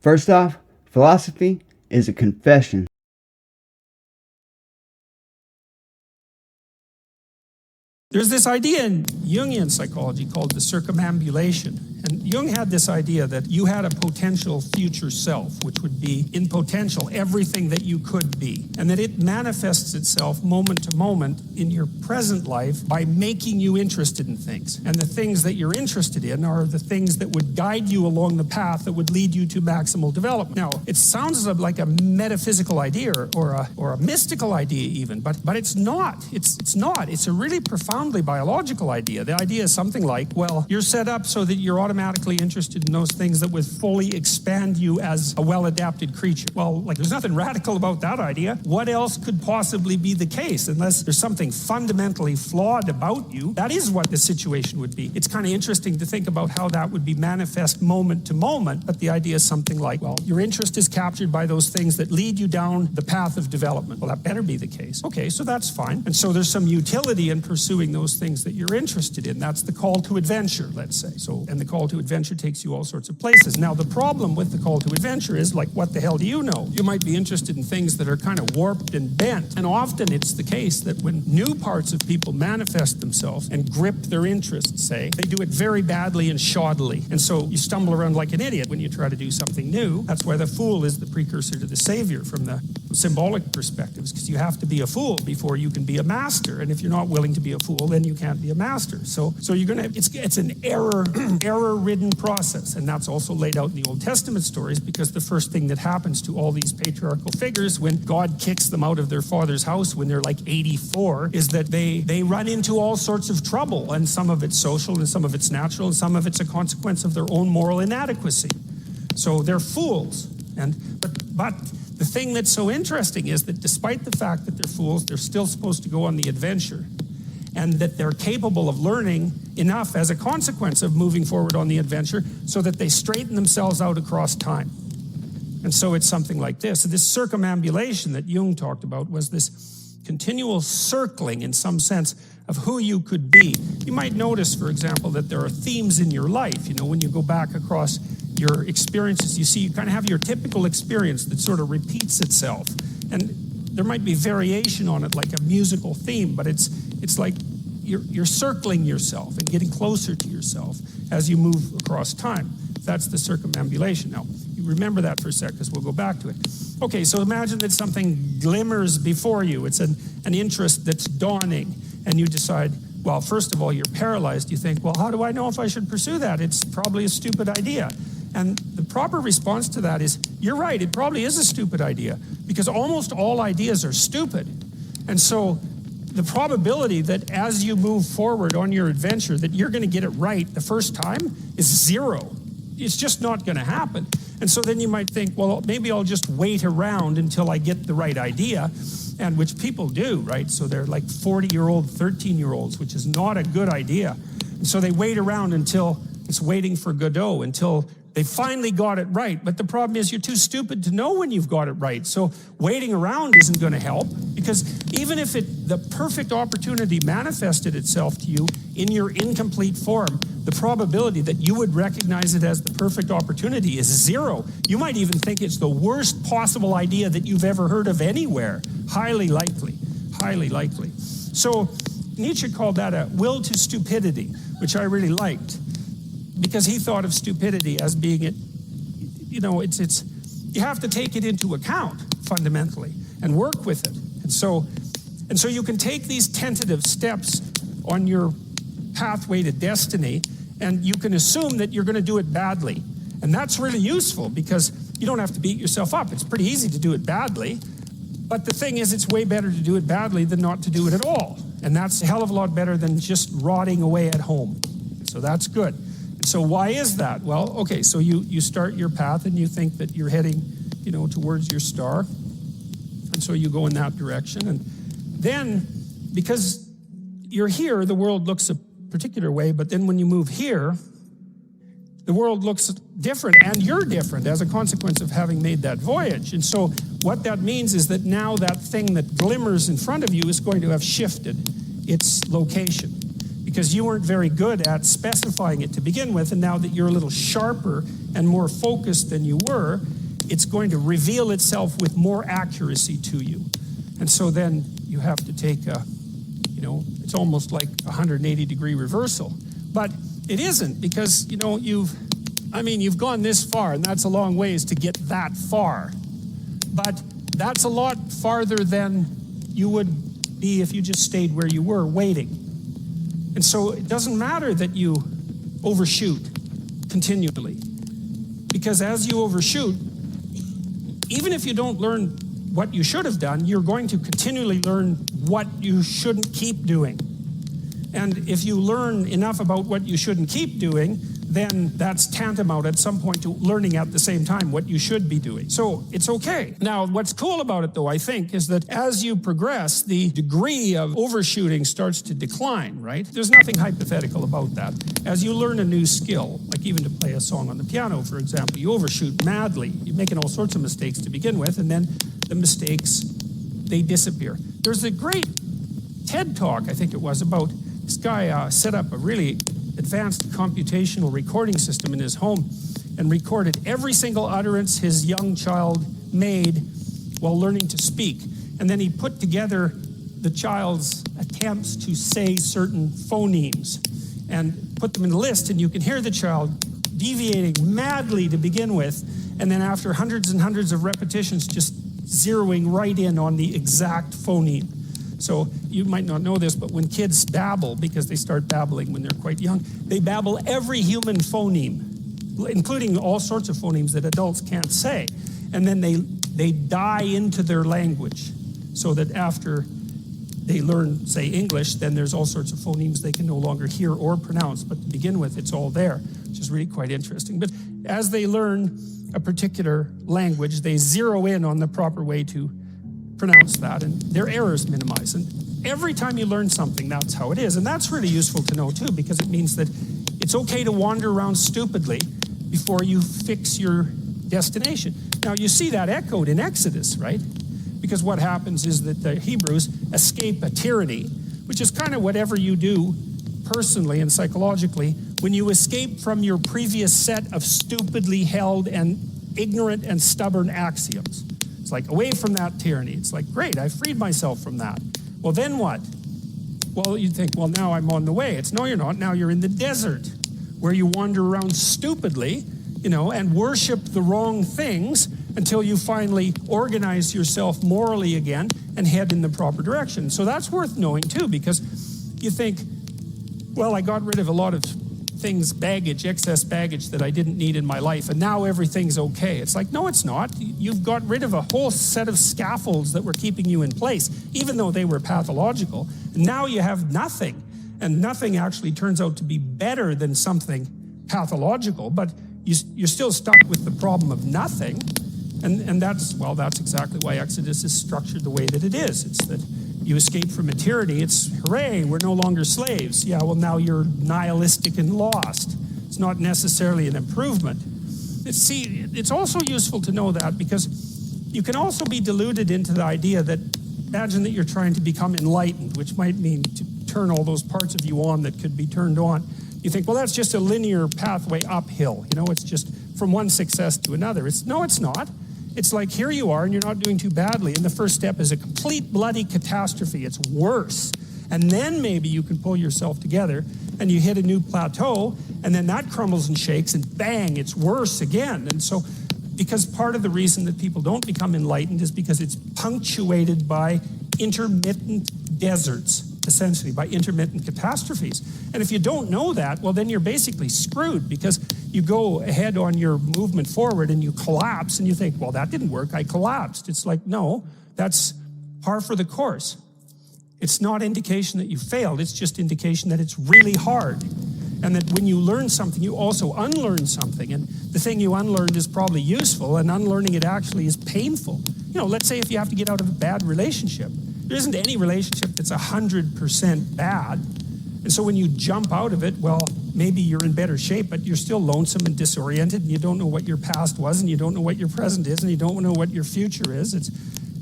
First off, philosophy is a confession. There's this idea in Jungian psychology called the circumambulation. And Jung had this idea that you had a potential future self, which would be, in potential, everything that you could be. And that it manifests itself moment to moment in your present life by making you interested in things. And the things that you're interested in are the things that would guide you along the path that would lead you to maximal development. Now, it sounds like a metaphysical idea or a mystical idea even, but it's not. It's not. It's a really profoundly biological idea. The idea is something like, well, you're set up so that you're automatically interested in those things that would fully expand you as a well-adapted creature. Well, there's nothing radical about that idea. What else could possibly be the case unless there's something fundamentally flawed about you? That is what the situation would be. It's kind of interesting to think about how that would be manifest moment to moment, but the idea is something like, well, your interest is captured by those things that lead you down the path of development. Well, that better be the case. Okay, so that's fine. And so there's some utility in pursuing those things that you're interested in. That's the call to adventure, let's say. And the call to adventure takes you all sorts of places. Now, the problem with the call to adventure is, what the hell do you know? You might be interested in things that are kind of warped and bent. And often it's the case that when new parts of people manifest themselves and grip their interests, say, they do it very badly and shoddily. And so you stumble around like an idiot when you try to do something new. That's why the fool is the precursor to the savior from the symbolic perspectives, because you have to be a fool before you can be a master. And if you're not willing to be a fool, then you can't be a master. So you're gonna, it's an error-ridden process, and that's also laid out in the Old Testament stories, because the first thing that happens to all these patriarchal figures when God kicks them out of their father's house when they're 84 is that they run into all sorts of trouble, and some of it's social, and some of it's natural, and some of it's a consequence of their own moral inadequacy. So they're fools, but the thing that's so interesting is that despite the fact that they're fools, they're still supposed to go on the adventure, and that they're capable of learning enough as a consequence of moving forward on the adventure so that they straighten themselves out across time. And so it's something like this. So this circumambulation that Jung talked about was this continual circling, in some sense, of who you could be. You might notice, for example, that there are themes in your life. When you go back across your experiences, you see you kind of have your typical experience that sort of repeats itself. And there might be variation on it, like a musical theme, but it's like you're circling yourself and getting closer to yourself as you move across time. That's the circumambulation. Now, you remember that for a sec, because we'll go back to it. Okay, so imagine that something glimmers before you. It's an interest that's dawning, and you decide, well, first of all, you're paralyzed. You think, well, how do I know if I should pursue that? It's probably a stupid idea. And the proper response to that is, you're right, it probably is a stupid idea, because almost all ideas are stupid. And so the probability that as you move forward on your adventure that you're going to get it right the first time is zero. It's just not going to happen. And so then you might think, well, maybe I'll just wait around until I get the right idea, and which people do, right? So they're like 40-year-old, 13-year-olds, which is not a good idea. And so they wait around until it's waiting for Godot, until they finally got it right. But the problem is you're too stupid to know when you've got it right. So waiting around isn't going to help, because even if the perfect opportunity manifested itself to you in your incomplete form, the probability that you would recognize it as the perfect opportunity is zero. You might even think it's the worst possible idea that you've ever heard of anywhere. Highly likely, highly likely. So Nietzsche called that a will to stupidity, which I really liked, because he thought of stupidity as being you have to take it into account fundamentally and work with it. And so you can take these tentative steps on your pathway to destiny, and you can assume that you're going to do it badly. And that's really useful, because you don't have to beat yourself up. It's pretty easy to do it badly. But the thing is, it's way better to do it badly than not to do it at all. And that's a hell of a lot better than just rotting away at home. So that's good. So why is that? Well, okay, so you start your path and you think that you're heading, towards your star. And so you go in that direction. And then, because you're here, the world looks a particular way, but then when you move here, the world looks different, and you're different as a consequence of having made that voyage. And so what that means is that now that thing that glimmers in front of you is going to have shifted its location, because you weren't very good at specifying it to begin with, and now that you're a little sharper and more focused than you were, it's going to reveal itself with more accuracy to you. And so then you have to take it's almost like a 180-degree reversal. But it isn't, because, you've gone this far, and that's a long ways to get that far. But that's a lot farther than you would be if you just stayed where you were, waiting. And so it doesn't matter that you overshoot continually, because as you overshoot, even if you don't learn what you should have done, you're going to continually learn what you shouldn't keep doing. And if you learn enough about what you shouldn't keep doing, then that's tantamount at some point to learning at the same time what you should be doing. So it's okay. Now, what's cool about it, though, I think, is that as you progress, the degree of overshooting starts to decline, right? There's nothing hypothetical about that. As you learn a new skill, like even to play a song on the piano, for example, you overshoot madly. You're making all sorts of mistakes to begin with, and then the mistakes, they disappear. There's a great TED Talk, I think it was, about this guy set up a really advanced computational recording system in his home and recorded every single utterance his young child made while learning to speak. And then he put together the child's attempts to say certain phonemes and put them in a list, and you can hear the child deviating madly to begin with, and then after hundreds and hundreds of repetitions, just zeroing right in on the exact phoneme. So you might not know this, but when kids babble, because they start babbling when they're quite young, they babble every human phoneme, including all sorts of phonemes that adults can't say. And then they die into their language, so that after they learn, say, English, then there's all sorts of phonemes they can no longer hear or pronounce. But to begin with, it's all there, which is really quite interesting. But as they learn a particular language, they zero in on the proper way to pronounce that, and their errors minimize. And every time you learn something, that's how it is. And that's really useful to know, too, because it means that it's okay to wander around stupidly before you fix your destination. Now, you see that echoed in Exodus, right? Because what happens is that the Hebrews escape a tyranny, which is kind of whatever you do personally and psychologically when you escape from your previous set of stupidly held and ignorant and stubborn axioms. It's like, away from that tyranny. It's like, great, I freed myself from that. Well, then what? Well, you'd think, well, now I'm on the way. No, you're not. Now you're in the desert, where you wander around stupidly, and worship the wrong things until you finally organize yourself morally again and head in the proper direction. So that's worth knowing, too, because you think, well, I got rid of a lot of things, excess baggage that I didn't need in my life, and now everything's okay. It's like, no, it's not. You've got rid of a whole set of scaffolds that were keeping you in place, even though they were pathological. And now you have nothing, and nothing actually turns out to be better than something pathological, but you're still stuck with the problem of nothing. And that's exactly why Exodus is structured the way that it is. It's that you escape from a tyranny. It's, hooray, we're no longer slaves. Yeah, well, now you're nihilistic and lost. It's not necessarily an improvement. It's also useful to know that, because you can also be deluded into the idea that, imagine that you're trying to become enlightened, which might mean to turn all those parts of you on that could be turned on. You think, well, that's just a linear pathway uphill. It's just from one success to another. No, it's not. It's like, here you are, and you're not doing too badly, and the first step is a complete bloody catastrophe. It's worse. And then maybe you can pull yourself together, and you hit a new plateau, and then that crumbles and shakes, and bang, it's worse again. And so, because part of the reason that people don't become enlightened is because it's punctuated by intermittent deserts, essentially, by intermittent catastrophes. And if you don't know that, well, then you're basically screwed, because you go ahead on your movement forward and you collapse, and you think, well, that didn't work, I collapsed. It's like, no, that's par for the course. It's not indication that you failed, it's just indication that it's really hard. And that when you learn something, you also unlearn something. And the thing you unlearned is probably useful, and unlearning it actually is painful. Let's say if you have to get out of a bad relationship. There isn't any relationship that's 100% bad. And so when you jump out of it, well, maybe you're in better shape, but you're still lonesome and disoriented, and you don't know what your past was, and you don't know what your present is, and you don't know what your future is.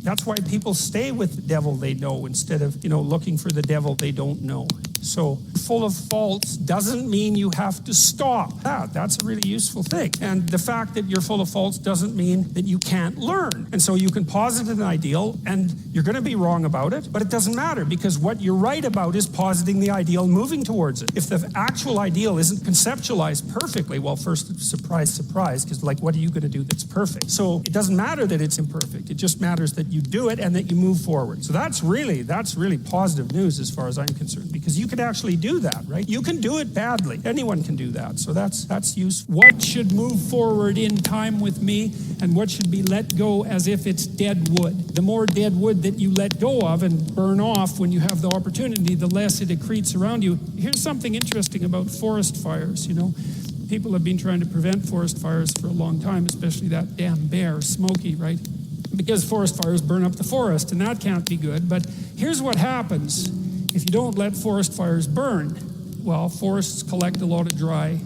That's why people stay with the devil they know instead of, looking for the devil they don't know. So full of faults doesn't mean you have to stop. That's a really useful thing. And the fact that you're full of faults doesn't mean that you can't learn. And so you can posit an ideal and you're going to be wrong about it, but it doesn't matter because what you're right about is positing the ideal, moving towards it. If the actual ideal isn't conceptualized perfectly, well, first, surprise, surprise, because like, what are you going to do that's perfect? So it doesn't matter that it's imperfect. It just matters that you do it and that you move forward. So that's really positive news as far as I'm concerned, because you can actually do that, right? You can do it badly. Anyone can do that. So that's useful. What should move forward in time with me and what should be let go as if it's dead wood? The more dead wood that you let go of and burn off when you have the opportunity, the less it accretes around you. Here's something interesting about forest fires, you know. People have been trying to prevent forest fires for a long time, especially that damn bear, Smokey, right? Because forest fires burn up the forest, and that can't be good. But here's what happens if you don't let forest fires burn. Well, forests collect a lot of dry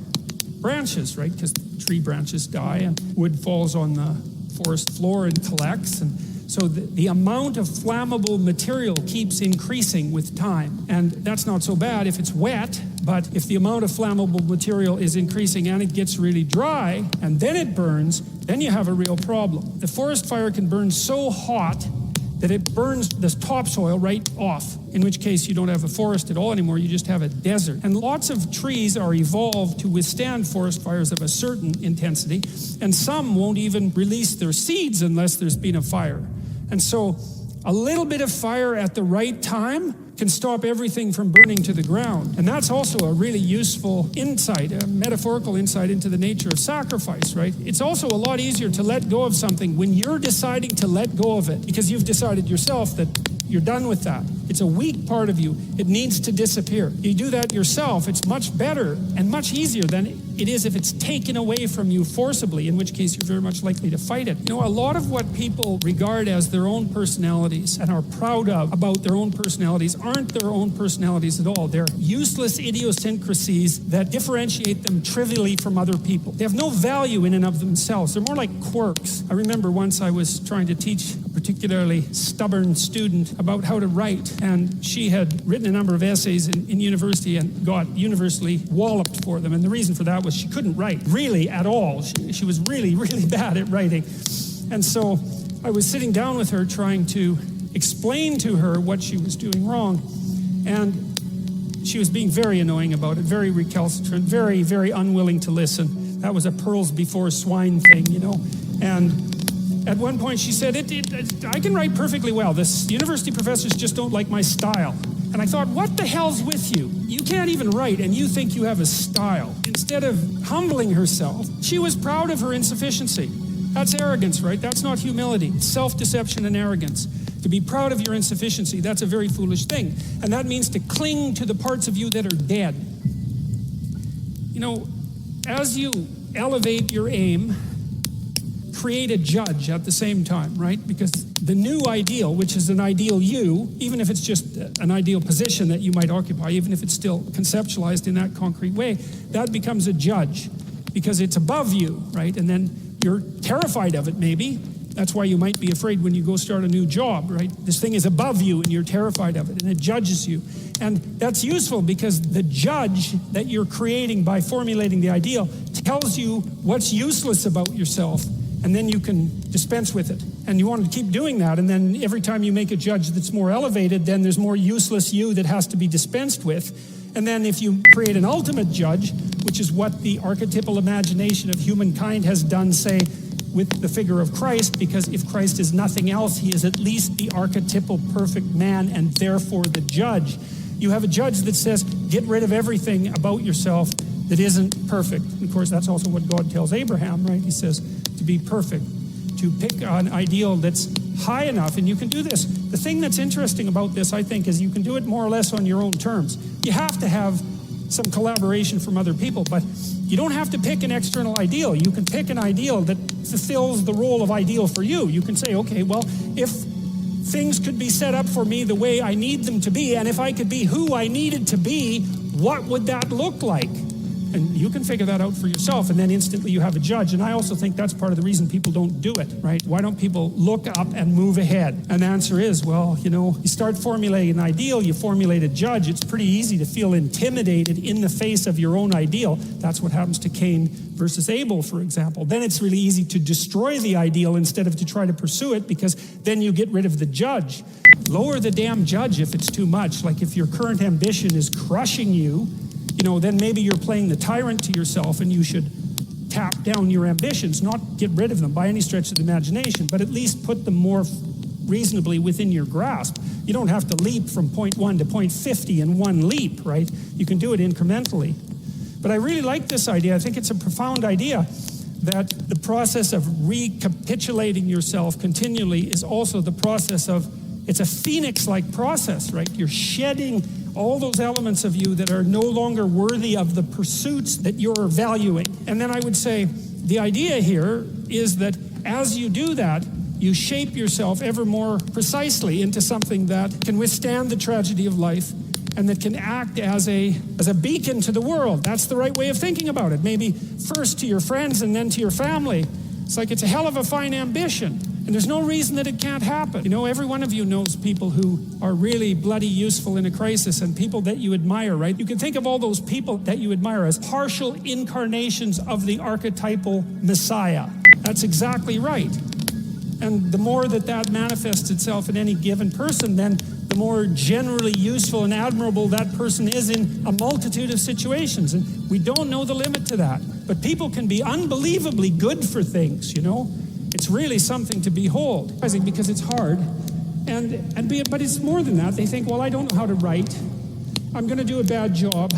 branches, right? Because tree branches die and wood falls on the forest floor and collects. And so the amount of flammable material keeps increasing with time. And that's not so bad if it's wet, but if the amount of flammable material is increasing and it gets really dry and then it burns, then you have a real problem. The forest fire can burn so hot that it burns the topsoil right off, in which case you don't have a forest at all anymore, you just have a desert. And lots of trees are evolved to withstand forest fires of a certain intensity, and some won't even release their seeds unless there's been a fire. And so a little bit of fire at the right time can stop everything from burning to the ground. And that's also a really useful insight, a metaphorical insight into the nature of sacrifice, right? It's also a lot easier to let go of something when you're deciding to let go of it because you've decided yourself that you're done with that. It's a weak part of you. It needs to disappear. You do that yourself. It's much better and much easier than it is if it's taken away from you forcibly, in which case you're very much likely to fight it. You know, a lot of what people regard as their own personalities and are proud of about their own personalities aren't their own personalities at all. They're useless idiosyncrasies that differentiate them trivially from other people. They have no value in and of themselves. They're more like quirks. I remember once I was trying to teach a particularly stubborn student about how to write, and she had written a number of essays in university and got universally walloped for them. And the reason for that was she couldn't write really at all. She was really, really bad at writing. And so I was sitting down with her trying to explain to her what she was doing wrong. And she was being very annoying about it, very recalcitrant, very, very unwilling to listen. That was a pearls before swine thing, you know. And at one point she said, I can write perfectly well. This university professors just don't like my style. And I thought, what the hell's with you? You can't even write and you think you have a style. Instead of humbling herself, she was proud of her insufficiency. That's arrogance, right? That's not humility. It's self-deception and arrogance. To be proud of your insufficiency, that's a very foolish thing. And that means to cling to the parts of you that are dead. You know, as you elevate your aim, create a judge at the same time, right? Because the new ideal, which is an ideal you, even if it's just an ideal position that you might occupy, even if it's still conceptualized in that concrete way, that becomes a judge because it's above you, right? And then you're terrified of it, maybe. That's why you might be afraid when you go start a new job, right? This thing is above you and you're terrified of it and it judges you. And that's useful because the judge that you're creating by formulating the ideal tells you what's useless about yourself, and then you can dispense with it. And you want to keep doing that, and then every time you make a judge that's more elevated, then there's more useless you that has to be dispensed with. And then if you create an ultimate judge, which is what the archetypal imagination of humankind has done, say, with the figure of Christ, because if Christ is nothing else, he is at least the archetypal perfect man and therefore the judge. You have a judge that says, get rid of everything about yourself that isn't perfect. And of course, that's also what God tells Abraham, right? He says to be perfect, to pick an ideal that's high enough, and you can do this. The thing that's interesting about this, I think, is you can do it more or less on your own terms. You have to have some collaboration from other people, but you don't have to pick an external ideal. You can pick an ideal that fulfills the role of ideal for you. You can say, okay, well, if things could be set up for me the way I need them to be, and if I could be who I needed to be, what would that look like? And you can figure that out for yourself, and then instantly you have a judge. And I also think that's part of the reason people don't do it, right? Why don't people look up and move ahead? And the answer is, well, you start formulating an ideal, you formulate a judge. It's pretty easy to feel intimidated in the face of your own ideal. That's what happens to Cain versus Abel, for example. Then it's really easy to destroy the ideal instead of to try to pursue it, because then you get rid of the judge. Lower the damn judge if it's too much. Like if your current ambition is crushing you, then maybe you're playing the tyrant to yourself, and you should tap down your ambitions, not get rid of them by any stretch of the imagination, but at least put them more reasonably within your grasp. You don't have to leap from point 1 to point 50 in one leap, right? You can do it incrementally. But I really like this idea. I think it's a profound idea that the process of recapitulating yourself continually is also the process of, it's a phoenix-like process, right? You're shedding all those elements of you that are no longer worthy of the pursuits that you're valuing. And then I would say the idea here is that as you do that, you shape yourself ever more precisely into something that can withstand the tragedy of life and that can act as a beacon to the world. That's the right way of thinking about it. Maybe first to your friends and then to your family. It's like it's a hell of a fine ambition. And there's no reason that it can't happen. Every one of you knows people who are really bloody useful in a crisis, and people that you admire, right? You can think of all those people that you admire as partial incarnations of the archetypal Messiah. That's exactly right. And the more that manifests itself in any given person, then the more generally useful and admirable that person is in a multitude of situations. And we don't know the limit to that. But people can be unbelievably good for things, It's really something to behold, because it's hard. But it's more than that. They think, well, I don't know how to write. I'm going to do a bad job.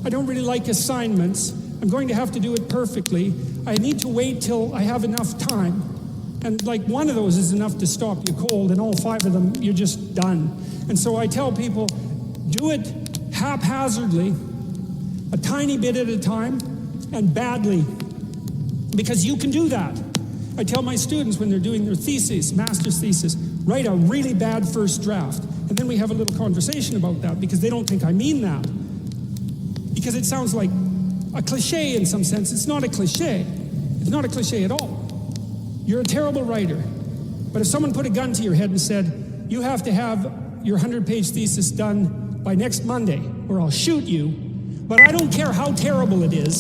I don't really like assignments. I'm going to have to do it perfectly. I need to wait till I have enough time. And like one of those is enough to stop you cold, and all 5 of them, you're just done. And so I tell people, do it haphazardly, a tiny bit at a time, and badly, because you can do that. I tell my students when they're doing their thesis, master's thesis, write a really bad first draft. And then we have a little conversation about that, because they don't think I mean that. Because it sounds like a cliche in some sense. It's not a cliche. It's not a cliche at all. You're a terrible writer. But if someone put a gun to your head and said, you have to have your 100-page thesis done by next Monday, or I'll shoot you, but I don't care how terrible it is,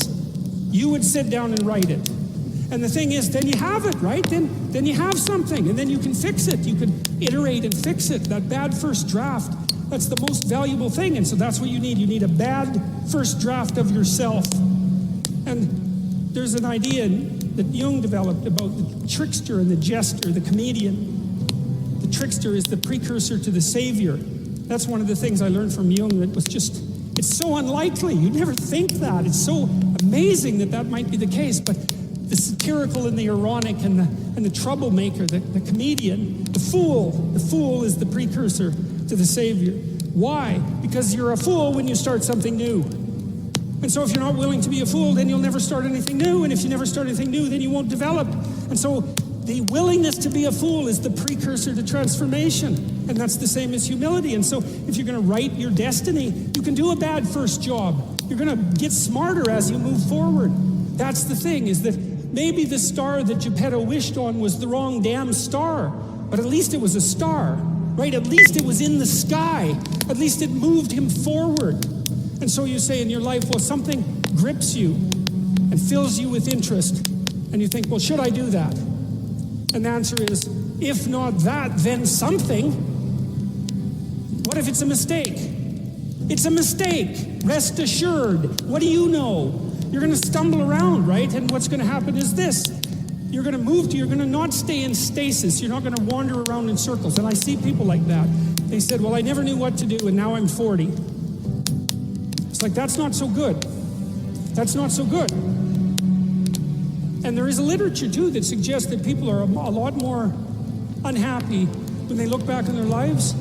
you would sit down and write it. And the thing is, then you have it, right? Then you have something, and then you can fix it. You can iterate and fix it. That bad first draft, that's the most valuable thing. And so that's what you need. You need a bad first draft of yourself. And there's an idea that Jung developed about the trickster and the jester, the comedian. The trickster is the precursor to the savior. That's one of the things I learned from Jung that was just, it's so unlikely. You'd never think that. It's so amazing that might be the case. But the satirical and the ironic and the troublemaker, the comedian, the fool is the precursor to the savior. Why? Because you're a fool when you start something new. And so if you're not willing to be a fool, then you'll never start anything new. And if you never start anything new, then you won't develop. And so the willingness to be a fool is the precursor to transformation. And that's the same as humility. And so if you're going to write your destiny, you can do a bad first job. You're going to get smarter as you move forward. That's the thing, is that maybe the star that Geppetto wished on was the wrong damn star. But at least it was a star, right? At least it was in the sky. At least it moved him forward. And so you say in your life, well, something grips you and fills you with interest. And you think, well, should I do that? And the answer is, if not that, then something. What if it's a mistake? It's a mistake. Rest assured. What do you know? You're going to stumble around, right? And what's going to happen is this. You're going to not stay in stasis. You're not going to wander around in circles. And I see people like that. They said, well, I never knew what to do, and now I'm 40. It's like, that's not so good. That's not so good. And there is a literature, too, that suggests that people are a lot more unhappy when they look back on their lives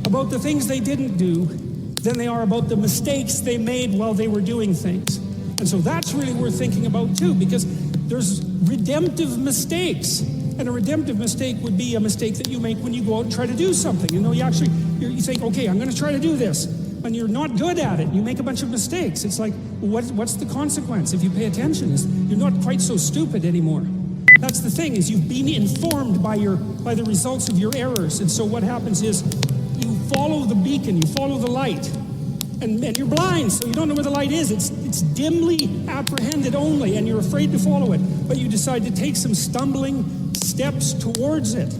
about the things they didn't do than they are about the mistakes they made while they were doing things. And so that's really worth thinking about, too, because there's redemptive mistakes. And a redemptive mistake would be a mistake that you make when you go out and try to do something. You think, okay, I'm going to try to do this. when you're not good at it, you make a bunch of mistakes. It's like, what's the consequence if you pay attention? You're not quite so stupid anymore. That's the thing, is you've been informed by the results of your errors. And so what happens is you follow the beacon, you follow the light, and you're blind, so you don't know where the light is. It's dimly apprehended only, and you're afraid to follow it. But you decide to take some stumbling steps towards it.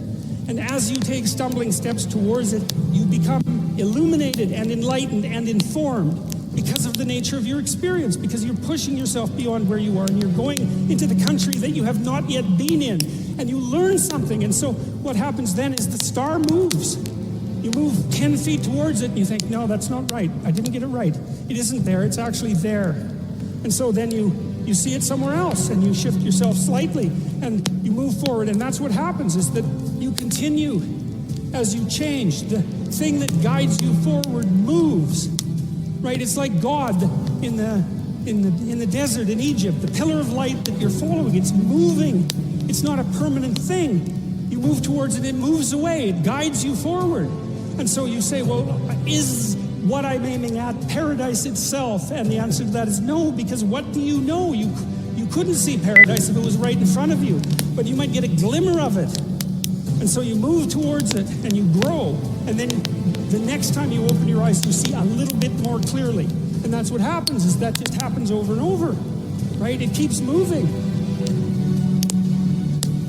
And as you take stumbling steps towards it, you become illuminated and enlightened and informed because of the nature of your experience, because you're pushing yourself beyond where you are, and you're going into the country that you have not yet been in, and you learn something. And so what happens then is the star moves. You move 10 feet towards it, and you think, no, that's not right. I didn't get it right. It isn't there. It's actually there. And so then you see it somewhere else, and you shift yourself slightly, and you move forward. And that's what happens, is that you continue as you change. The thing that guides you forward moves, right? It's like God in the desert in Egypt. The pillar of light that you're following, it's moving. It's not a permanent thing. You move towards it, it moves away. It guides you forward. And so you say, well, is what I'm aiming at paradise itself? And the answer to that is no, because what do you know? You couldn't see paradise if it was right in front of you, but you might get a glimmer of it. And so you move towards it, and you grow. And then the next time you open your eyes, you see a little bit more clearly. And that's what happens, is that just happens over and over, right? It keeps moving.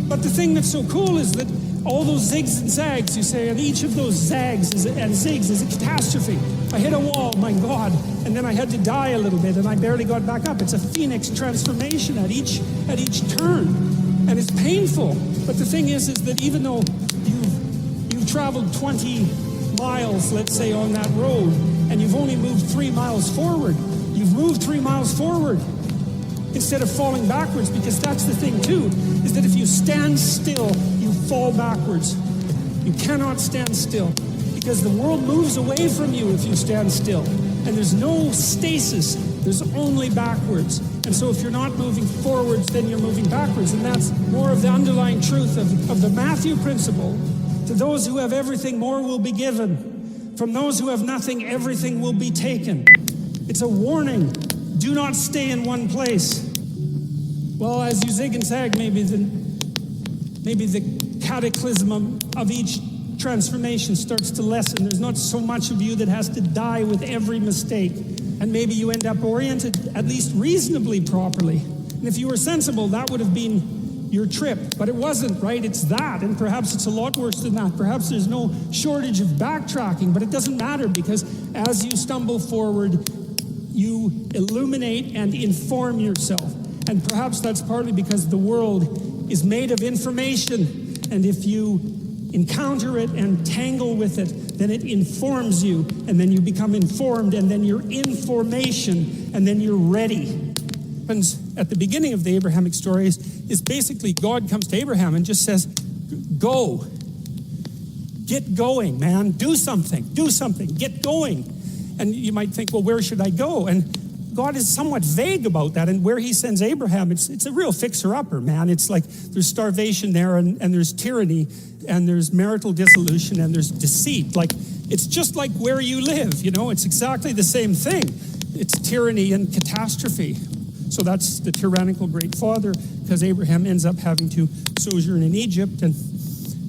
But the thing that's so cool is that all those zigs and zags, you say, and each of those zags and zigs is a catastrophe. I hit a wall, my God, and then I had to die a little bit, and I barely got back up. It's a phoenix transformation at each turn, and it's painful. But the thing is that even though you've traveled 20 miles, let's say, on that road, and you've only moved 3 miles forward, you've moved 3 miles forward instead of falling backwards, because that's the thing too, is that if you stand still, you fall backwards. You cannot stand still, because the world moves away from you if you stand still. And there's no stasis, there's only backwards. And so if you're not moving forwards, then you're moving backwards. And that's more of the underlying truth of the Matthew principle. To those who have everything, more will be given. From those who have nothing, everything will be taken. It's a warning. Do not stay in one place. Well, as you zig and zag, maybe the cataclysm of each transformation starts to lessen. There's not so much of you that has to die with every mistake. And maybe you end up oriented at least reasonably properly. And if you were sensible, that would have been your trip. But it wasn't, right? It's that. And perhaps it's a lot worse than that. Perhaps there's no shortage of backtracking, but it doesn't matter, because as you stumble forward, you illuminate and inform yourself. And perhaps that's partly because the world is made of information. And if you encounter it and tangle with it, then it informs you, and then you become informed, and then you're information, and then you're ready. At the beginning of the Abrahamic story is basically God comes to Abraham and just says, go. Get going, man. Do something. Get going. And you might think, well, where should I go? And God is somewhat vague about that. And where he sends Abraham, it's a real fixer-upper, man. It's like there's starvation there, and there's tyranny, and there's marital dissolution, and there's deceit. Like, it's just like where you live, you know? It's exactly the same thing. It's tyranny and catastrophe. So that's the tyrannical great father, because Abraham ends up having to sojourn in Egypt, and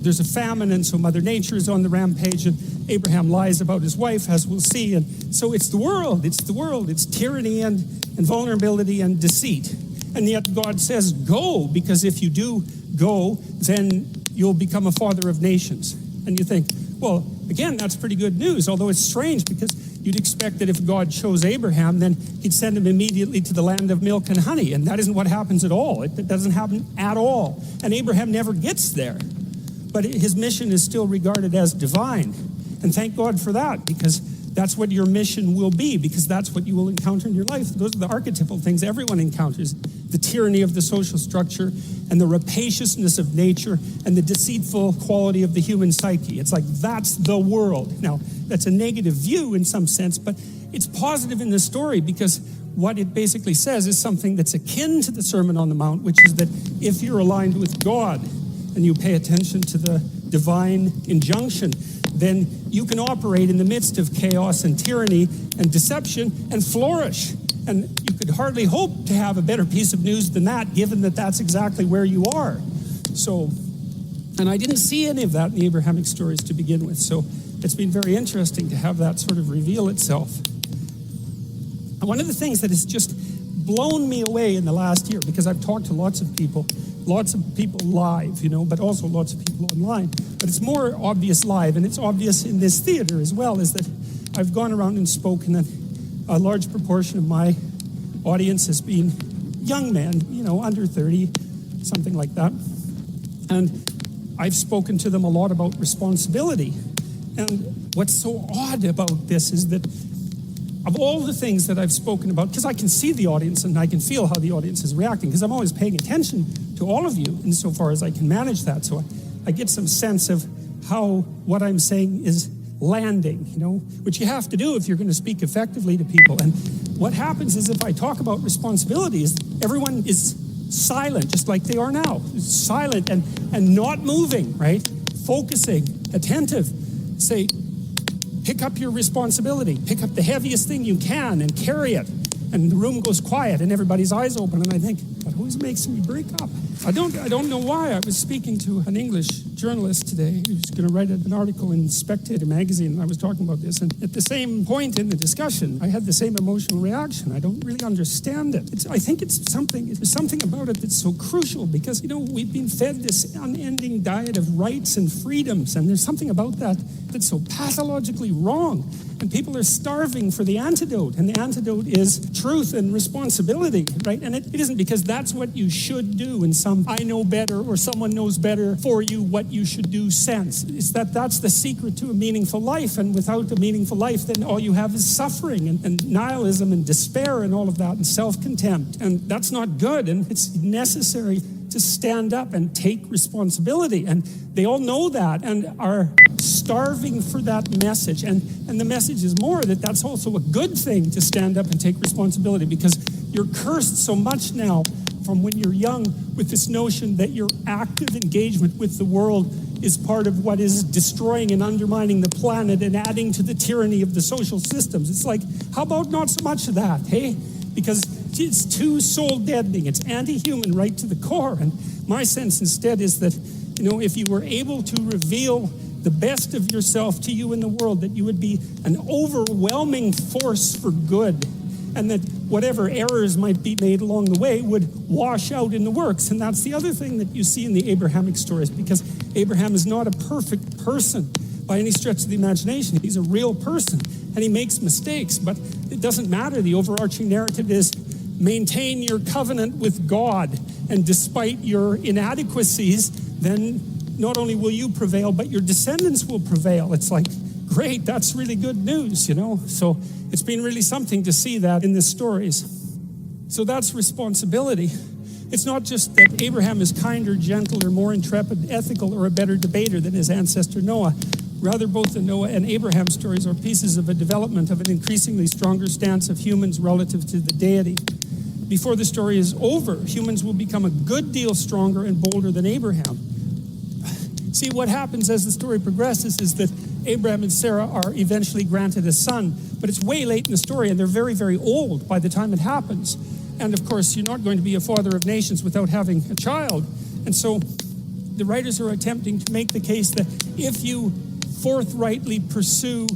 there's a famine, and so Mother Nature is on the rampage, and Abraham lies about his wife, as we'll see. And so it's the world. It's tyranny and vulnerability and deceit. And yet God says, go, because if you do go, then you'll become a father of nations. And you think, well, again, that's pretty good news, although it's strange, because you'd expect that if God chose Abraham, then he'd send him immediately to the land of milk and honey. And that isn't what happens at all. It doesn't happen at all. And Abraham never gets there. But his mission is still regarded as divine. And thank God for that, because that's what your mission will be, because that's what you will encounter in your life. Those are the archetypal things everyone encounters: the tyranny of the social structure, and the rapaciousness of nature, and the deceitful quality of the human psyche. It's like, that's the world. Now, that's a negative view in some sense, but it's positive in the story, because what it basically says is something that's akin to the Sermon on the Mount, which is that if you're aligned with God and you pay attention to the divine injunction, then you can operate in the midst of chaos and tyranny and deception and flourish. And you could hardly hope to have a better piece of news than that, given that that's exactly where you are. So, and I didn't see any of that in the Abrahamic stories to begin with. So it's been very interesting to have that sort of reveal itself. And one of the things that has just blown me away in the last year, because I've talked to lots of people live, but also lots of people online. But it's more obvious live, and it's obvious in this theater as well, is that I've gone around and spoken, and a large proportion of my audience has been young men, under 30, something like that. And I've spoken to them a lot about responsibility. And what's so odd about this is that of all the things that I've spoken about, because I can see the audience and I can feel how the audience is reacting, because I'm always paying attention to all of you insofar as I can manage that. So I get some sense of how what I'm saying is landing, which you have to do if you're going to speak effectively to people. And what happens is if I talk about responsibilities, everyone is silent, just like they are now. Silent and not moving, right? Focusing, attentive. Say, pick up your responsibility. Pick up the heaviest thing you can and carry it. And the room goes quiet and everybody's eyes open. And I think, that always makes me break up. I don't know why. I was speaking to an English journalist today who's going to write an article in Spectator magazine, and I was talking about this. And at the same point in the discussion, I had the same emotional reaction. I don't really understand it. I think there's something about it that's so crucial because, we've been fed this unending diet of rights and freedoms, and there's something about that that's so pathologically wrong. And people are starving for the antidote, and the antidote is truth and responsibility, right? And it isn't because that's what you should do in some I know better or someone knows better for you what you should do sense. It's that's the secret to a meaningful life, and without a meaningful life, then all you have is suffering and nihilism and despair and all of that and self-contempt. And that's not good, and it's necessary to stand up and take responsibility. And they all know that and are starving for that message. And the message is more that that's also a good thing to stand up and take responsibility, because you're cursed so much now from when you're young with this notion that your active engagement with the world is part of what is destroying and undermining the planet and adding to the tyranny of the social systems. It's like, how about not so much of that, hey? Because it's too soul-deadening. It's anti-human right to the core. And my sense instead is that, if you were able to reveal the best of yourself to you in the world, that you would be an overwhelming force for good, and that whatever errors might be made along the way would wash out in the works. And that's the other thing that you see in the Abrahamic stories, because Abraham is not a perfect person by any stretch of the imagination. He's a real person, and he makes mistakes, but it doesn't matter. The overarching narrative is maintain your covenant with God, and despite your inadequacies, then not only will you prevail, but your descendants will prevail. It's like, great, that's really good news, So it's been really something to see that in the stories. So that's responsibility. It's not just that Abraham is kinder, gentler, more intrepid, ethical, or a better debater than his ancestor Noah. Rather, both the Noah and Abraham stories are pieces of a development of an increasingly stronger stance of humans relative to the deity. Before the story is over, humans will become a good deal stronger and bolder than Abraham. See, what happens as the story progresses is that Abraham and Sarah are eventually granted a son, but it's way late in the story, and they're very, very old by the time it happens. And of course, you're not going to be a father of nations without having a child. And so the writers are attempting to make the case that if you forthrightly pursue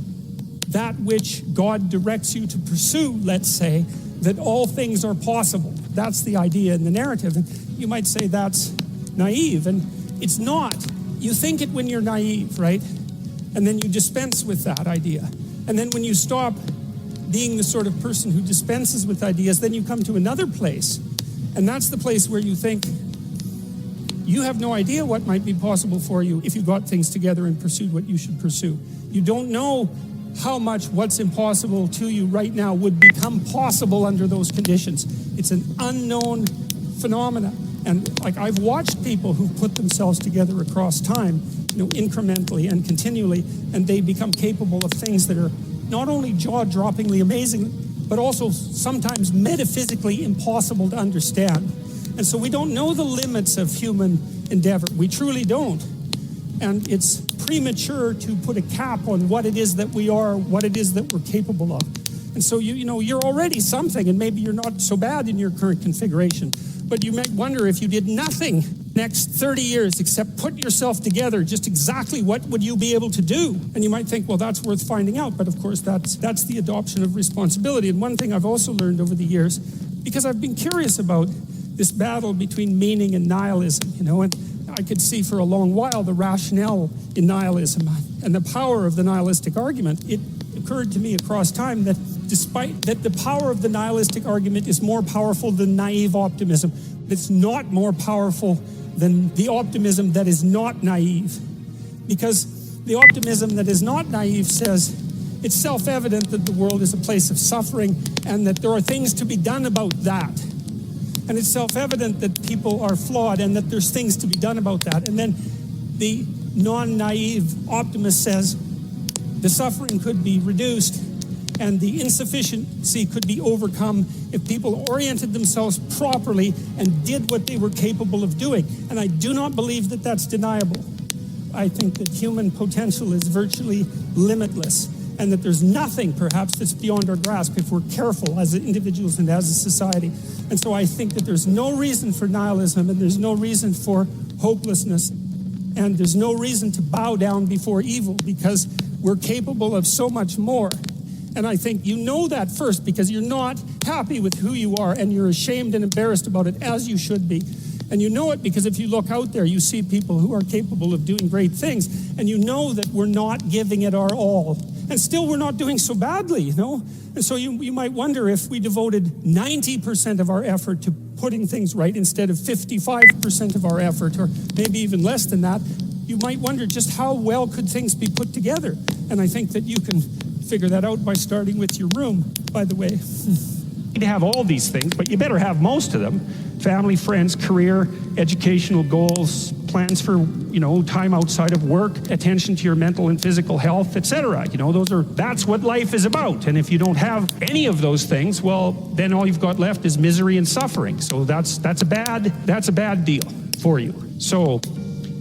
that which God directs you to pursue, let's say, that all things are possible. That's the idea in the narrative. And you might say that's naive, and it's not. You think it when you're naive, right? And then you dispense with that idea. And then when you stop being the sort of person who dispenses with ideas, then you come to another place. And that's the place where you think you have no idea what might be possible for you if you got things together and pursued what you should pursue. You don't know how much what's impossible to you right now would become possible under those conditions. It's an unknown phenomena. And I've watched people who've put themselves together across time, incrementally and continually, and they become capable of things that are not only jaw-droppingly amazing, but also sometimes metaphysically impossible to understand. And so we don't know the limits of human endeavor. We truly don't. And it's premature to put a cap on what it is that we are, what it is that we're capable of. And so you're already something, and maybe you're not so bad in your current configuration. But you might wonder, if you did nothing next 30 years except put yourself together, just exactly what would you be able to do? And you might think, well, that's worth finding out. But of course, that's the adoption of responsibility. And one thing I've also learned over the years, because I've been curious about this battle between meaning and nihilism, and I could see for a long while the rationale in nihilism and the power of the nihilistic argument. It occurred to me across time that despite that the power of the nihilistic argument is more powerful than naive optimism, it's not more powerful than the optimism that is not naive. Because the optimism that is not naive says it's self-evident that the world is a place of suffering and that there are things to be done about that. And it's self-evident that people are flawed and that there's things to be done about that. And then the non-naive optimist says the suffering could be reduced and the insufficiency could be overcome if people oriented themselves properly and did what they were capable of doing. And I do not believe that that's deniable. I think that human potential is virtually limitless, and that there's nothing perhaps that's beyond our grasp if we're careful as individuals and as a society. And so I think that there's no reason for nihilism, and there's no reason for hopelessness, and there's no reason to bow down before evil, because we're capable of so much more. And I think you know that first, because you're not happy with who you are, and you're ashamed and embarrassed about it, as you should be. And you know it because if you look out there, you see people who are capable of doing great things, and you know that we're not giving it our all. And still we're not doing so badly, And so you might wonder, if we devoted 90% of our effort to putting things right instead of 55% of our effort, or maybe even less than that, you might wonder just how well could things be put together. And I think that you can figure that out by starting with your room, by the way. You need to have all these things, but you better have most of them. Family, friends, career, educational goals, plans for, time outside of work, attention to your mental and physical health, etc. That's what life is about. And if you don't have any of those things, well, then all you've got left is misery and suffering. So that's a bad deal for you. So,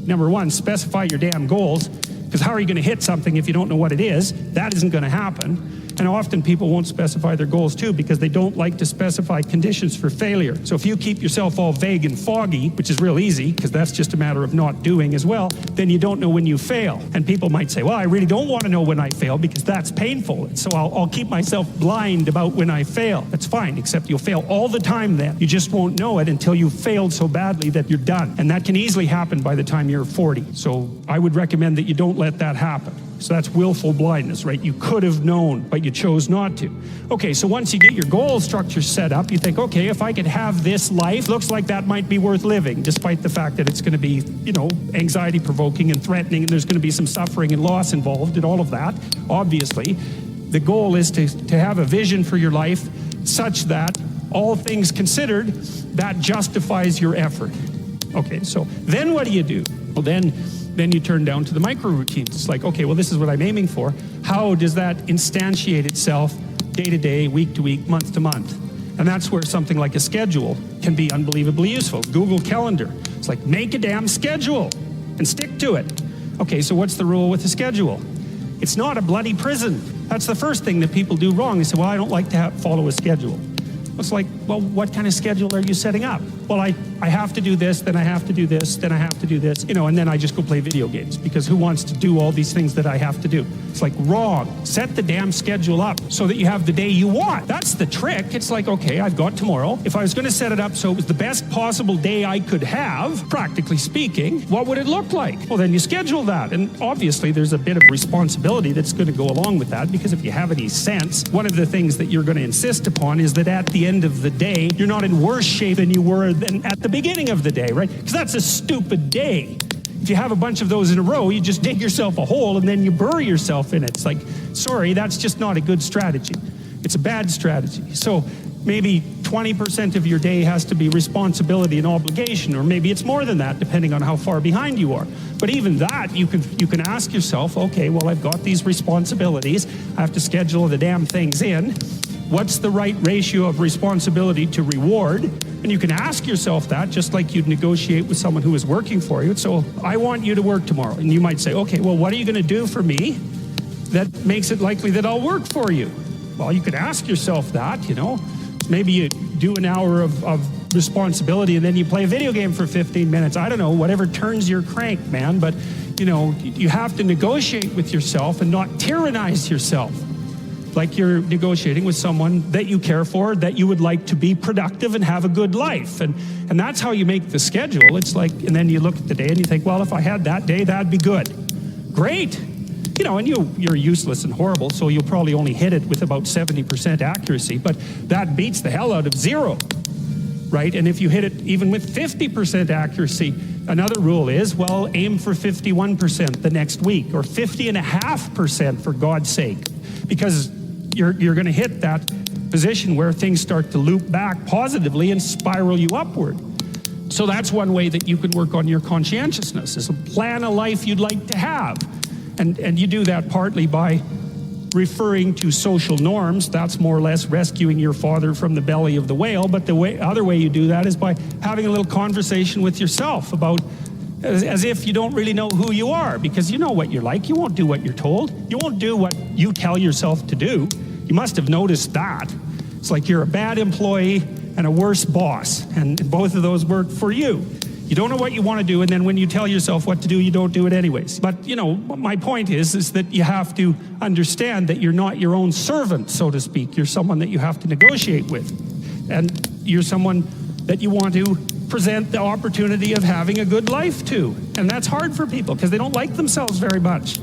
number one, specify your damn goals, because how are you going to hit something if you don't know what it is? That isn't going to happen. And often people won't specify their goals too, because they don't like to specify conditions for failure. So if you keep yourself all vague and foggy, which is real easy, because that's just a matter of not doing as well, then you don't know when you fail. And people might say, well, I really don't want to know when I fail because that's painful. And so I'll keep myself blind about when I fail. That's fine, except you'll fail all the time then. You just won't know it until you've failed so badly that you're done. And that can easily happen by the time you're 40. So I would recommend that you don't let that happen. So that's willful blindness, right? You could have known, but you chose not to. Okay, so once you get your goal structure set up, you think, okay, if I could have this life, looks like that might be worth living, despite the fact that it's going to be, anxiety-provoking and threatening, and there's going to be some suffering and loss involved and all of that, obviously. The goal is to have a vision for your life such that, all things considered, that justifies your effort. Okay, so then what do you do? Well, then you turn down to the micro routines. It's like, okay, well, this is what I'm aiming for. How does that instantiate itself day to day, week to week, month to month? And that's where something like a schedule can be unbelievably useful. Google Calendar. It's like, make a damn schedule and stick to it. Okay, so what's the rule with a schedule? It's not a bloody prison. That's the first thing that people do wrong. They say, well, I don't like to follow a schedule. It's like, well, what kind of schedule are you setting up? Well, I have to do this, then I have to do this, then I have to do this, and then I just go play video games, because who wants to do all these things that I have to do? It's like, wrong. Set the damn schedule up so that you have the day you want. That's the trick. It's like, okay, I've got tomorrow. If I was going to set it up so it was the best possible day I could have, practically speaking, what would it look like? Well, then you schedule that. And obviously there's a bit of responsibility that's going to go along with that, because if you have any sense, one of the things that you're going to insist upon is that at the end of the day, you're not in worse shape than you were at the beginning of the day, right? Because that's a stupid day. If you have a bunch of those in a row, you just dig yourself a hole and then you bury yourself in it. It's like, sorry, that's just not a good strategy. It's a bad strategy. So maybe 20% of your day has to be responsibility and obligation, or maybe it's more than that, depending on how far behind you are. But even that, you can ask yourself, okay, well, I've got these responsibilities. I have to schedule the damn things in. What's the right ratio of responsibility to reward? And you can ask yourself that just like you'd negotiate with someone who is working for you. So I want you to work tomorrow. And you might say, okay, well, what are you going to do for me that makes it likely that I'll work for you? Well, you could ask yourself that, you know. Maybe you do an hour of responsibility and then you play a video game for 15 minutes. I don't know, whatever turns your crank, man. But, you know, you have to negotiate with yourself and not tyrannize yourself. Like you're negotiating with someone that you care for, that you would like to be productive and have a good life. And that's how you make the schedule. It's like, and then you look at the day and you think, well, if I had that day, that'd be good. Great. You know, and you're useless and horrible, so you'll probably only hit it with about 70% accuracy, but that beats the hell out of 0, right? And if you hit it even with 50% accuracy, another rule is, well, aim for 51% the next week, or 50.5% for God's sake, because you're going to hit that position where things start to loop back positively and spiral you upward. So that's one way that you can work on your conscientiousness, is a plan a life you'd like to have. And you do that partly by referring to social norms. That's more or less rescuing your father from the belly of the whale. But the other way you do that is by having a little conversation with yourself about, as if you don't really know who you are, because you know what you're like. You won't do what you're told. You won't do what you tell yourself to do. You must have noticed that. It's like you're a bad employee and a worse boss, and both of those work for you. You don't know what you want to do, and then when you tell yourself what to do, you don't do it anyways. But, you know, my point is that you have to understand that you're not your own servant, so to speak. You're someone that you have to negotiate with. And you're someone that you want to present the opportunity of having a good life to. And that's hard for people because they don't like themselves very much.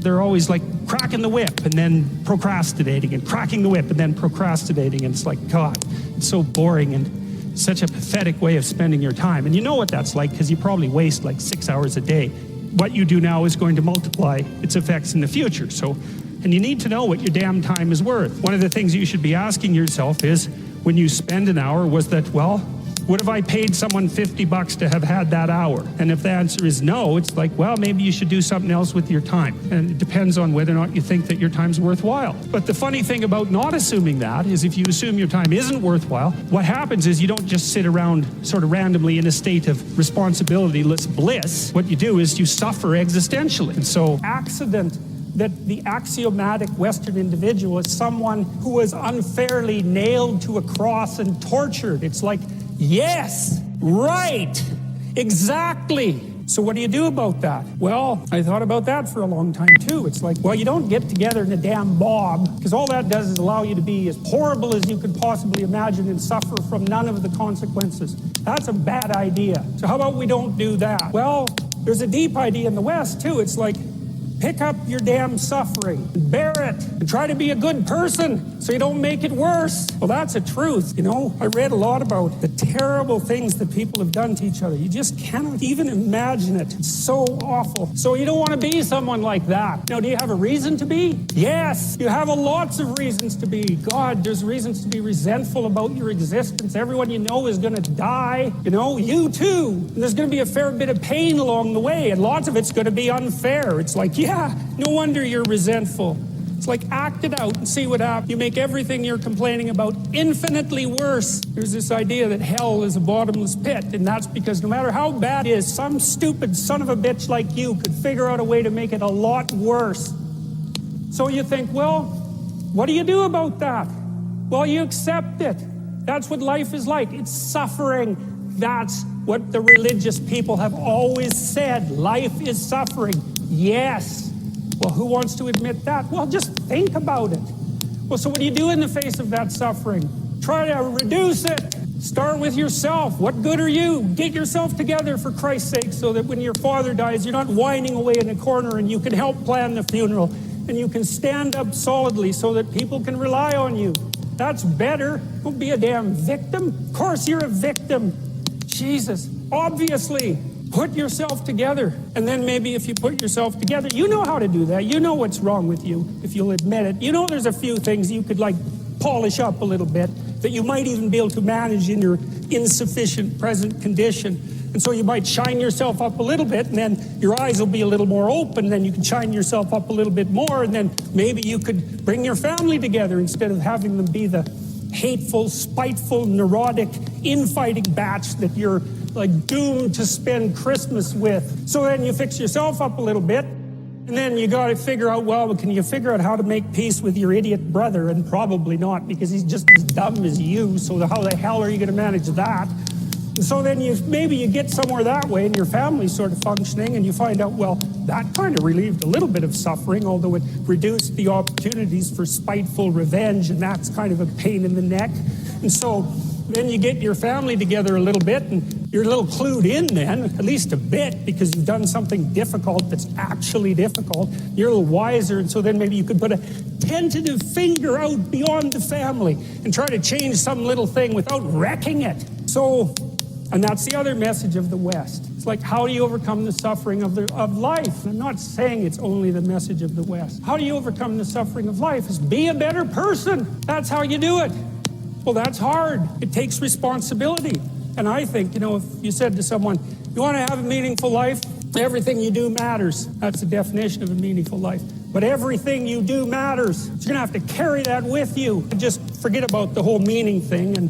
They're always like cracking the whip and then procrastinating, and cracking the whip and then procrastinating. And it's like, God, it's so boring and such a pathetic way of spending your time. And you know what that's like because you probably waste like 6 hours a day. What you do now is going to multiply its effects in the future. So, and you need to know what your damn time is worth. One of the things you should be asking yourself is, when you spend an hour, was that, well, what if I paid someone $50 to have had that hour? And if the answer is no, it's like, well, maybe you should do something else with your time. And it depends on whether or not you think that your time's worthwhile. But the funny thing about not assuming that is, if you assume your time isn't worthwhile, what happens is you don't just sit around sort of randomly in a state of responsibility-less bliss. What you do is you suffer existentially. And so accident that the axiomatic Western individual is someone who was unfairly nailed to a cross and tortured. It's like, yes, right, exactly. So what do you do about that? Well, I thought about that for a long time too. It's like, well, you don't get together in a damn mob, because all that does is allow you to be as horrible as you could possibly imagine and suffer from none of the consequences. That's a bad idea. So how about we don't do that? Well, there's a deep idea in the West too. It's like, pick up your damn suffering, bear it, and try to be a good person so you don't make it worse. Well, that's a truth. You know, I read a lot about the terrible things that people have done to each other. You just cannot even imagine it. It's so awful. So you don't want to be someone like that. Now, do you have a reason to be? Yes, you have lots of reasons to be. God, there's reasons to be resentful about your existence. Everyone you know is going to die. You know, you too. And there's going to be a fair bit of pain along the way, and lots of it's going to be unfair. It's like, yeah, no wonder you're resentful. It's like, act it out and see what happens. You make everything you're complaining about infinitely worse. There's this idea that hell is a bottomless pit, and that's because no matter how bad it is, some stupid son of a bitch like you could figure out a way to make it a lot worse. So you think, well, what do you do about that? Well, you accept it. That's what life is like. It's suffering. That's what the religious people have always said. Life is suffering. Yes. Well, who wants to admit that? Well, just think about it. Well, so what do you do in the face of that suffering? Try to reduce it. Start with yourself. What good are you? Get yourself together, for Christ's sake, so that when your father dies, you're not whining away in a corner, and you can help plan the funeral, and you can stand up solidly so that people can rely on you. That's better. Don't be a damn victim. Of course you're a victim. Jesus, obviously. Put yourself together. And then maybe if you put yourself together, you know how to do that. You know what's wrong with you, if you'll admit it. You know there's a few things you could, like, polish up a little bit, that you might even be able to manage in your insufficient present condition. And so you might shine yourself up a little bit, and then your eyes will be a little more open, and then you can shine yourself up a little bit more, and then maybe you could bring your family together instead of having them be the hateful, spiteful, neurotic, infighting batch that you're like doomed to spend Christmas with. So then you fix yourself up a little bit, and then you got to figure out, well, can you figure out how to make peace with your idiot brother? And probably not, because he's just as dumb as you, so how the hell are you going to manage that? And so then maybe you get somewhere that way, and your family's sort of functioning, and you find out, well, that kind of relieved a little bit of suffering, although it reduced the opportunities for spiteful revenge, and that's kind of a pain in the neck. And so then you get your family together a little bit, and you're a little clued in then, at least a bit, because you've done something difficult that's actually difficult. You're a little wiser, and so then maybe you could put a tentative finger out beyond the family and try to change some little thing without wrecking it. So, and that's the other message of the West. It's like, how do you overcome the suffering of life? I'm not saying it's only the message of the West. How do you overcome the suffering of life? Is be a better person. That's how you do it. Well, that's hard. It takes responsibility. And I think, if you said to someone, you want to have a meaningful life? Everything you do matters. That's the definition of a meaningful life. But everything you do matters. So you're going to have to carry that with you. Just forget about the whole meaning thing, and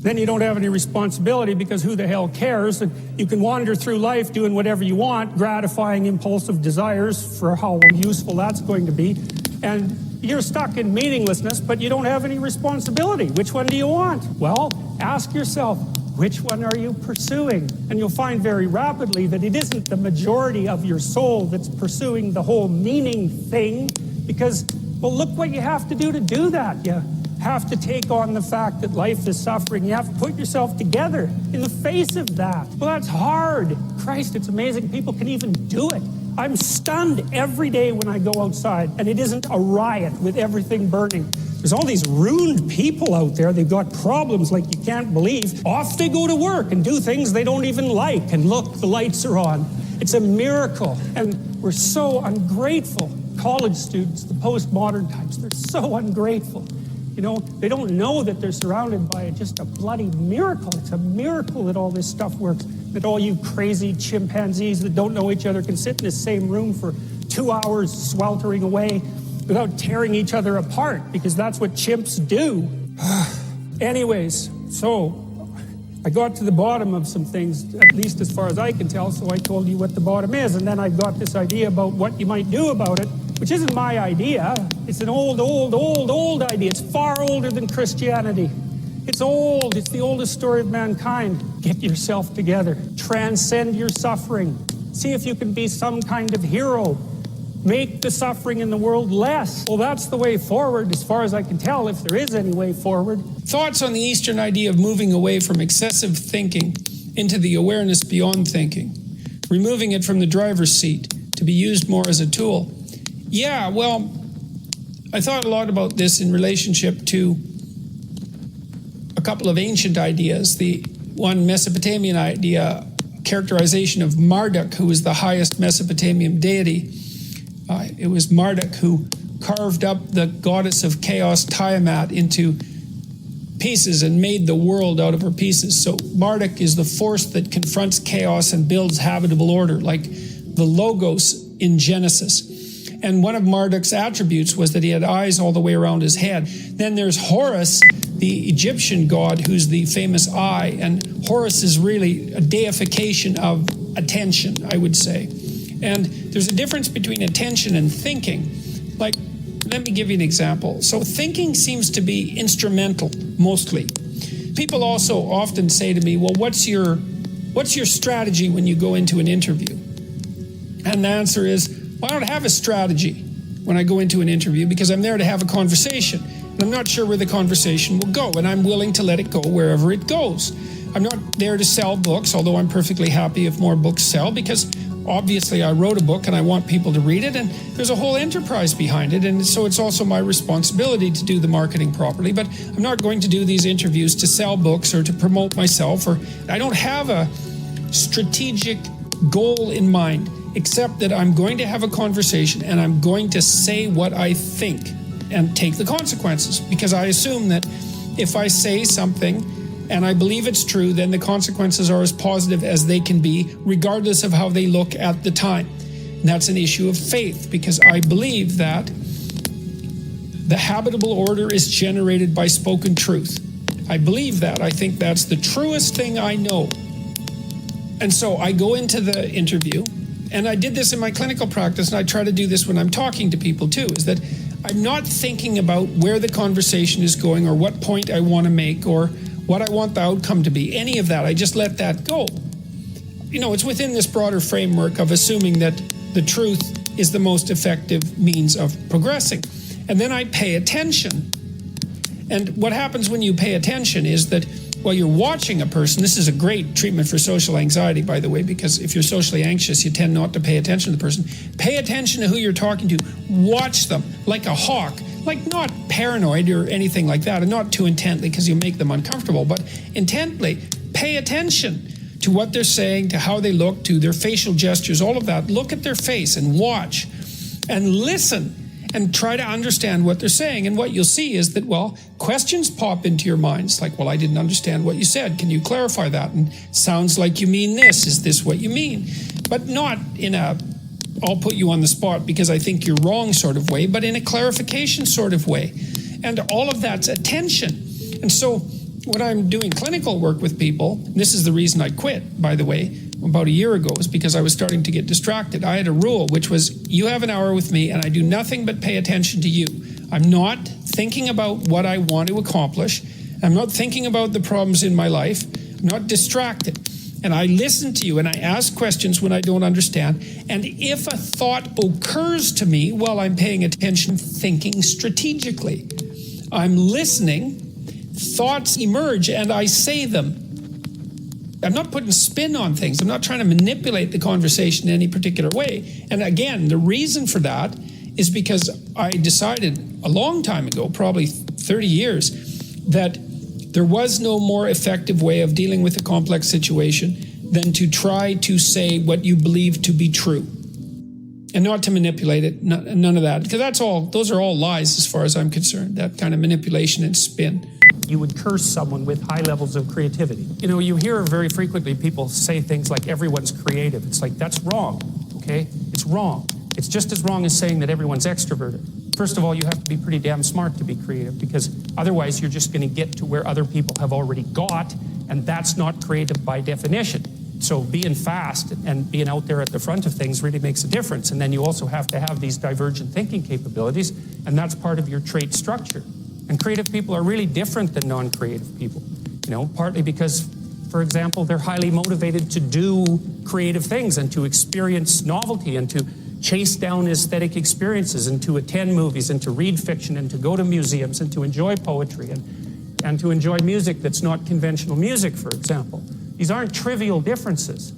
then you don't have any responsibility, because who the hell cares? And you can wander through life doing whatever you want, gratifying impulsive desires for how useful that's going to be. And you're stuck in meaninglessness, but you don't have any responsibility. Which one do you want? Well, ask yourself, which one are you pursuing? And you'll find very rapidly that it isn't the majority of your soul that's pursuing the whole meaning thing, because, well, look what you have to do that. You have to take on the fact that life is suffering. You have to put yourself together in the face of that. Well, that's hard. Christ, it's amazing people can even do it. I'm stunned every day when I go outside, and it isn't a riot with everything burning. There's all these ruined people out there. They've got problems like you can't believe. Off they go to work and do things they don't even like. And look, the lights are on. It's a miracle. And we're so ungrateful. College students, the postmodern types, they're so ungrateful. They don't know that they're surrounded by just a bloody miracle. It's a miracle that all this stuff works. That all you crazy chimpanzees that don't know each other can sit in the same room for 2 hours sweltering away without tearing each other apart, because that's what chimps do. Anyways, so I got to the bottom of some things, at least as far as I can tell, so I told you what the bottom is, and then I got this idea about what you might do about it, which isn't my idea. It's an old idea. It's far older than Christianity. It's old. It's the oldest story of mankind. Get yourself together. Transcend your suffering. See if you can be some kind of hero. Make the suffering in the world less. Well, that's the way forward, as far as I can tell, if there is any way forward. Thoughts on the Eastern idea of moving away from excessive thinking into the awareness beyond thinking, removing it from the driver's seat to be used more as a tool. Yeah, well, I thought a lot about this in relationship to a couple of ancient ideas. The one Mesopotamian idea, characterization of Marduk, who was the highest Mesopotamian deity. It was Marduk who carved up the goddess of chaos, Tiamat, into pieces and made the world out of her pieces. So Marduk is the force that confronts chaos and builds habitable order, like the Logos in Genesis. And one of Marduk's attributes was that he had eyes all the way around his head. Then there's Horus, the Egyptian god, who's the famous eye. And Horus is really a deification of attention, I would say. And there's a difference between attention and thinking. Like, let me give you an example. So thinking seems to be instrumental, mostly. People also often say to me, well, what's your strategy when you go into an interview? And the answer is, well, I don't have a strategy when I go into an interview, because I'm there to have a conversation. And I'm not sure where the conversation will go, and I'm willing to let it go wherever it goes. I'm not there to sell books, although I'm perfectly happy if more books sell, because obviously I wrote a book and I want people to read it, and there's a whole enterprise behind it, and so it's also my responsibility to do the marketing properly. But I'm not going to do these interviews to sell books or to promote myself, or I don't have a strategic goal in mind, except that I'm going to have a conversation and I'm going to say what I think and take the consequences, because I assume that if I say something and I believe it's true, then the consequences are as positive as they can be, regardless of how they look at the time. And that's an issue of faith, because I believe that the habitable order is generated by spoken truth. I believe that. I think that's the truest thing I know. And so I go into the interview, and I did this in my clinical practice, and I try to do this when I'm talking to people too, is that I'm not thinking about where the conversation is going or what point I want to make or what I want the outcome to be. Any of that, I just let that go. You know, it's within this broader framework of assuming that the truth is the most effective means of progressing. And then I pay attention. And what happens when you pay attention is that while you're watching a person, this is a great treatment for social anxiety, by the way, because if you're socially anxious, you tend not to pay attention to the person. Pay attention to who you're talking to. Watch them like a hawk, like not paranoid or anything like that, and not too intently because you'll make them uncomfortable, but intently pay attention to what they're saying, to how they look, to their facial gestures, all of that. Look at their face and watch and listen and try to understand what they're saying. And what you'll see is that, well, questions pop into your minds like, well, I didn't understand what you said. Can you clarify that? And sounds like you mean this. Is this what you mean? But not in a, I'll put you on the spot because I think you're wrong sort of way, but in a clarification sort of way. And all of that's attention. And so when I'm doing clinical work with people, and this is the reason I quit, by the way, about a year ago, is because I was starting to get distracted. I had a rule, which was, you have an hour with me and I do nothing but pay attention to you. I'm not thinking about what I want to accomplish. I'm not thinking about the problems in my life. I'm not distracted. And I listen to you and I ask questions when I don't understand. And if a thought occurs to me while I'm paying attention, thinking strategically, I'm listening, thoughts emerge and I say them. I'm not putting spin on things. I'm not trying to manipulate the conversation in any particular way. And again, the reason for that is because I decided a long time ago, probably 30 years, that there was no more effective way of dealing with a complex situation than to try to say what you believe to be true and not to manipulate it, none of that. Because those are all lies as far as I'm concerned, that kind of manipulation and spin. You would curse someone with high levels of creativity. You know, you hear very frequently people say things like everyone's creative. It's like, that's wrong, okay? It's wrong. It's just as wrong as saying that everyone's extroverted. First of all, you have to be pretty damn smart to be creative, because otherwise you're just going to get to where other people have already got, and that's not creative by definition. So being fast and being out there at the front of things really makes a difference. And then you also have to have these divergent thinking capabilities, and that's part of your trait structure. And creative people are really different than non-creative people, you know, partly because, for example, they're highly motivated to do creative things and to experience novelty and to chase down aesthetic experiences and to attend movies and to read fiction and to go to museums and to enjoy poetry and to enjoy music that's not conventional music, for example. These aren't trivial differences.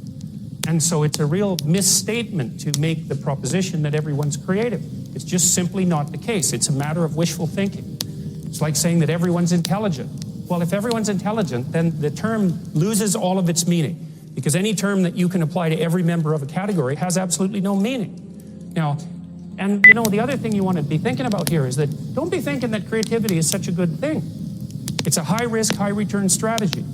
And so it's a real misstatement to make the proposition that everyone's creative. It's just simply not the case. It's a matter of wishful thinking. It's like saying that everyone's intelligent. Well, if everyone's intelligent, then the term loses all of its meaning, because any term that you can apply to every member of a category has absolutely no meaning. Now, and you know, the other thing you want to be thinking about here is that don't be thinking that creativity is such a good thing. It's a high-risk, high-return strategy.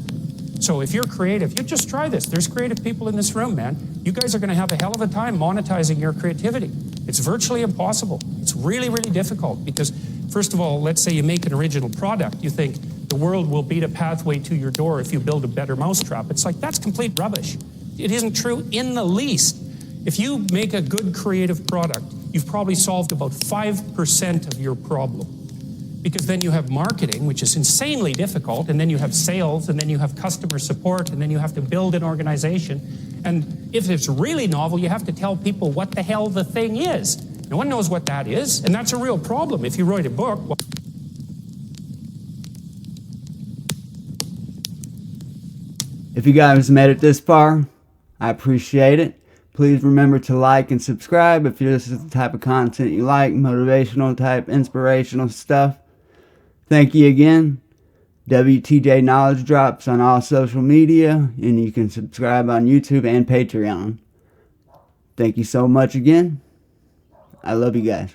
So if you're creative, you just try this. There's creative people in this room, man. You guys are going to have a hell of a time monetizing your creativity. It's virtually impossible. It's really, really difficult because, first of all, let's say you make an original product. You think the world will beat a pathway to your door if you build a better mousetrap. It's like, that's complete rubbish. It isn't true in the least. If you make a good creative product, you've probably solved about 5% of your problem. Because then you have marketing, which is insanely difficult, and then you have sales, and then you have customer support, and then you have to build an organization. And if it's really novel, you have to tell people what the hell the thing is. No one knows what that is, and that's a real problem. If you write a book... If you guys made it this far, I appreciate it. Please remember to like and subscribe if this is the type of content you like, motivational type, inspirational stuff. Thank you again. WTJ Knowledge Drops on all social media, and you can subscribe on YouTube and Patreon. Thank you so much again. I love you guys.